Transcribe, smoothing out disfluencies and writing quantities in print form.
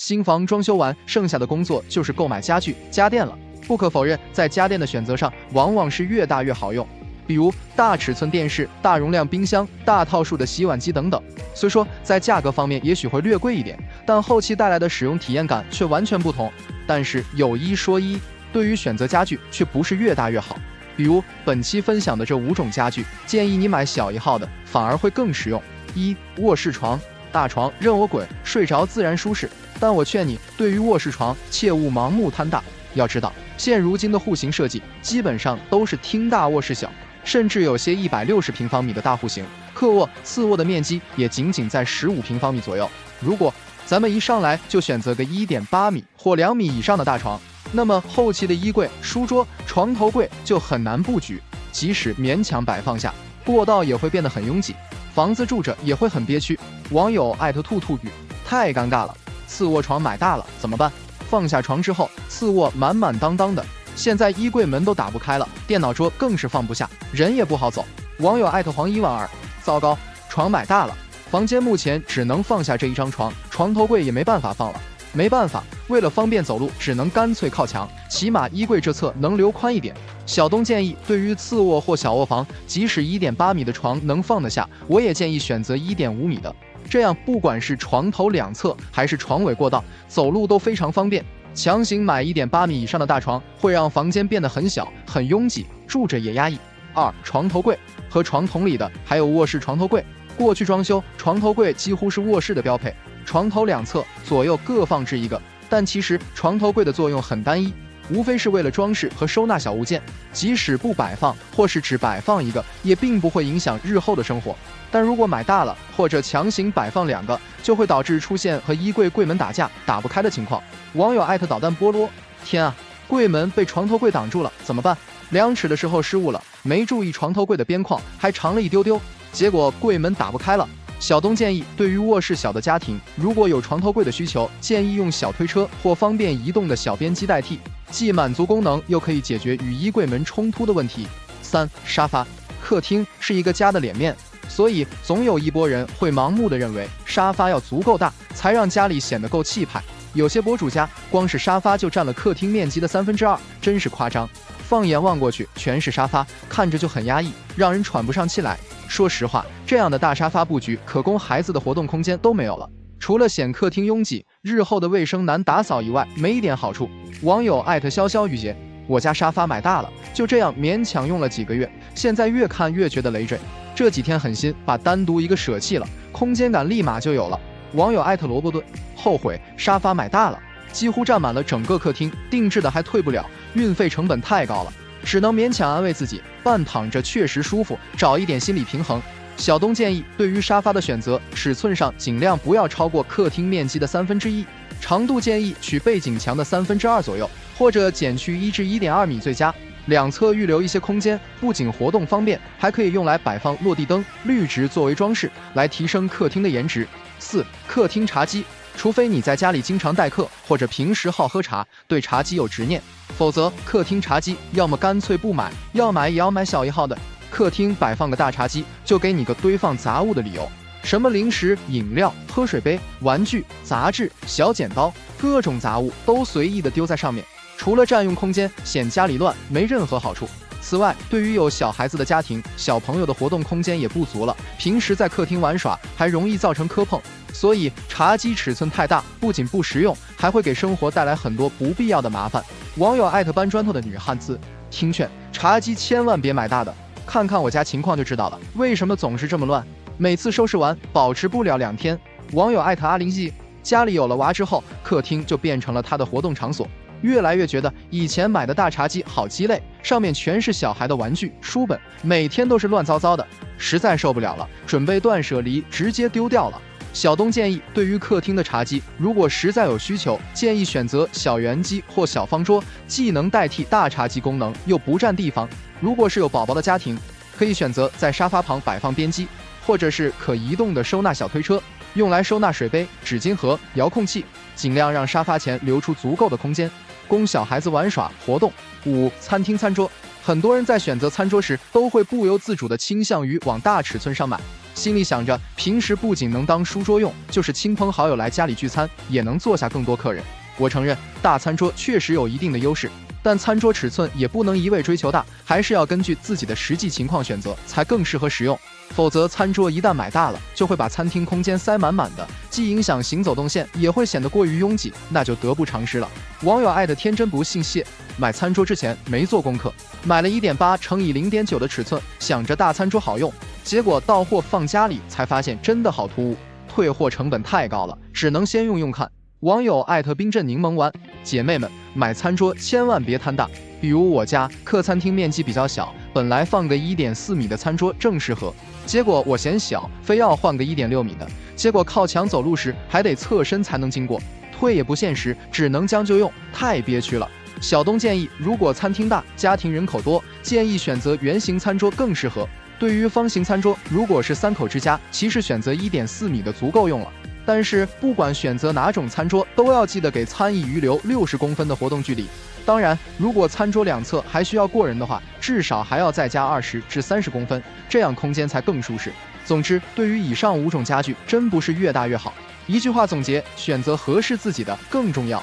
新房装修完，剩下的工作就是购买家具、家电了。不可否认，在家电的选择上，往往是越大越好用。比如大尺寸电视、大容量冰箱、大套数的洗碗机等等。虽说在价格方面也许会略贵一点，但后期带来的使用体验感却完全不同。但是有一说一，对于选择家具却不是越大越好。比如本期分享的这5种家具，建议你买小一号的，反而会更实用。1. 卧室床。大床任我滚，睡着自然舒适。但我劝你，对于卧室床，切勿盲目贪大。要知道，现如今的户型设计基本上都是厅大卧室小，甚至有些160平方米的大户型，客卧、次卧的面积也仅仅在15平方米左右。如果咱们一上来就选择个1.8米或2米以上的大床，那么后期的衣柜、书桌、床头柜就很难布局，即使勉强摆放下，过道也会变得很拥挤，房子住着也会很憋屈。网友兔兔语：太尴尬了，次卧床买大了怎么办？放下床之后，次卧满满当当的，现在衣柜门都打不开了，电脑桌更是放不下，人也不好走。网友黄一万2：糟糕，床买大了，房间目前只能放下这一张床，床头柜也没办法放了。没办法，为了方便走路，只能干脆靠墙，起码衣柜这侧能留宽一点。小东建议，对于次卧或小卧房，即使1.8米的床能放得下，我也建议选择1.5米的，这样不管是床头两侧还是床尾过道，走路都非常方便。强行买1.8米以上的大床，会让房间变得很小、很拥挤，住着也压抑。2. 床头柜。和床同理的还有卧室床头柜。过去装修，床头柜几乎是卧室的标配，床头两侧左右各放置一个，但其实床头柜的作用很单一，无非是为了装饰和收纳小物件，即使不摆放或是只摆放一个，也并不会影响日后的生活。但如果买大了或者强行摆放2个，就会导致出现和衣柜柜门打架打不开的情况。网友导弹菠萝：天啊，柜门被床头柜挡住了，怎么办？量尺的时候失误了，没注意床头柜的边框还长了一丢丢，结果柜门打不开了。小东建议，对于卧室小的家庭，如果有床头柜的需求，建议用小推车或方便移动的小边机代替，既满足功能，又可以解决与衣柜门冲突的问题。3. 沙发。客厅是一个家的脸面，所以总有一波人会盲目的认为沙发要足够大，才让家里显得够气派。有些博主家光是沙发就占了客厅面积的2/3，真是夸张。放眼望过去，全是沙发，看着就很压抑，让人喘不上气来。说实话，这样的大沙发布局，可供孩子的活动空间都没有了，除了显客厅拥挤，日后的卫生难打扫以外，没一点好处。网友潇潇雨洁：我家沙发买大了，就这样勉强用了几个月，现在越看越觉得累赘。这几天狠心把单独一个舍弃了，空间感立马就有了。网友萝卜盾：后悔沙发买大了，几乎占满了整个客厅，定制的还退不了，运费成本太高了，只能勉强安慰自己，半躺着确实舒服，找一点心理平衡。小东建议，对于沙发的选择，尺寸上尽量不要超过客厅面积的1/3，长度建议取背景墙的2/3左右，或者减去1至1.2米最佳。两侧预留一些空间，不仅活动方便，还可以用来摆放落地灯、绿植作为装饰，来提升客厅的颜值。4. 客厅茶几。除非你在家里经常待客，或者平时好喝茶，对茶几有执念，否则客厅茶几要么干脆不买，要买也要买小一号的。客厅摆放个大茶几，就给你个堆放杂物的理由，什么零食、饮料、喝水杯、玩具、杂志、小剪刀，各种杂物都随意的丢在上面，除了占用空间，显家里乱，没任何好处。此外，对于有小孩子的家庭，小朋友的活动空间也不足了，平时在客厅玩耍还容易造成磕碰，所以茶几尺寸太大，不仅不实用，还会给生活带来很多不必要的麻烦。网友搬砖头的女汉子：听劝，茶几千万别买大的，看看我家情况就知道了，为什么总是这么乱，每次收拾完保持不了2天。网友阿林记：家里有了娃之后，客厅就变成了他的活动场所，越来越觉得以前买的大茶几好鸡肋，上面全是小孩的玩具、书本，每天都是乱糟糟的，实在受不了了，准备断舍离，直接丢掉了。小东建议，对于客厅的茶几，如果实在有需求，建议选择小圆机或小方桌，既能代替大茶几功能，又不占地方。如果是有宝宝的家庭，可以选择在沙发旁摆放边机，或者是可移动的收纳小推车，用来收纳水杯、纸巾盒、遥控器，尽量让沙发前留出足够的空间，供小孩子玩耍活动。5. 餐厅餐桌。很多人在选择餐桌时，都会不由自主地倾向于往大尺寸上买，心里想着平时不仅能当书桌用，就是亲朋好友来家里聚餐，也能坐下更多客人。我承认大餐桌确实有一定的优势，但餐桌尺寸也不能一味追求大，还是要根据自己的实际情况选择，才更适合使用。否则餐桌一旦买大了，就会把餐厅空间塞满满的，既影响行走动线，也会显得过于拥挤，那就得不偿失了。网友爱的天真不信邪，买餐桌之前没做功课，买了 1.8乘以0.9的尺寸，想着大餐桌好用，结果到货放家里才发现真的好突兀，退货成本太高了，只能先用用看。网友艾特冰镇柠檬丸，姐妹们，买餐桌千万别贪大。比如我家客餐厅面积比较小，本来放个1.4米的餐桌正适合，结果我嫌小，非要换个1.6米的，结果靠墙走路时还得侧身才能经过，退也不现实，只能将就用，太憋屈了。小东建议，如果餐厅大，家庭人口多，建议选择圆形餐桌更适合。对于方形餐桌，如果是3口之家，其实选择1.4米的足够用了。但是不管选择哪种餐桌，都要记得给餐椅预留60公分的活动距离。当然，如果餐桌两侧还需要过人的话，至少还要再加20至30公分，这样空间才更舒适。总之，对于以上5种家具，真不是越大越好。一句话总结：选择合适自己的更重要。